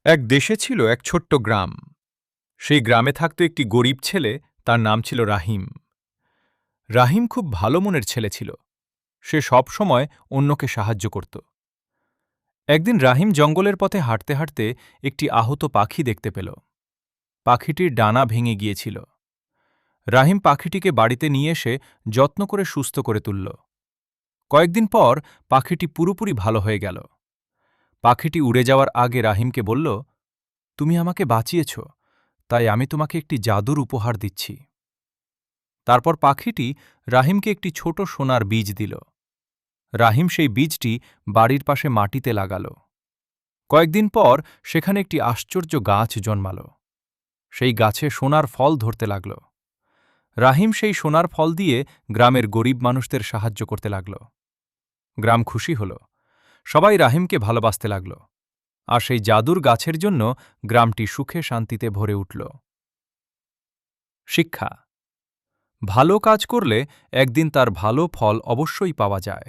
এক দেশে ছিল এক ছোট্ট গ্রাম। সেই গ্রামে থাকত একটি গরিব ছেলে, তার নাম ছিল রাহিম। রাহিম খুব ভালো মনের ছেলে ছিল। সে সব সময় অন্যকে সাহায্য করত। একদিন রাহিম জঙ্গলের পথে হাঁটতে হাঁটতে একটি আহত পাখি দেখতে পেল। পাখিটির ডানা ভেঙে গিয়েছিল। রাহিম পাখিটিকে বাড়িতে নিয়ে এসে যত্ন করে সুস্থ করে তুলল। কয়েকদিন পর পাখিটি পুরোপুরি ভালো হয়ে গেল। পাখিটি উড়ে যাওয়ার আগে রাহিমকে বলল, তুমি আমাকে বাঁচিয়েছ, তাই আমি তোমাকে একটি জাদুর উপহার দিচ্ছি। তারপর পাখিটি রাহিমকে একটি ছোট সোনার বীজ দিল। রাহিম সেই বীজটি বাড়ির পাশে মাটিতে লাগাল। কয়েকদিন পর সেখানে একটি আশ্চর্য গাছ জন্মাল। সেই গাছে সোনার ফল ধরতে লাগল। রাহিম সেই সোনার ফল দিয়ে গ্রামের গরিব মানুষদের সাহায্য করতে লাগল। গ্রাম খুশি হল। সবাই রাহিমকে ভালোবাসতে লাগল। আর সেই জাদুর গাছের জন্য গ্রামটি সুখে শান্তিতে ভরে উঠল। শিক্ষা: ভালো কাজ করলে একদিন তার ভালো ফল অবশ্যই পাওয়া যায়।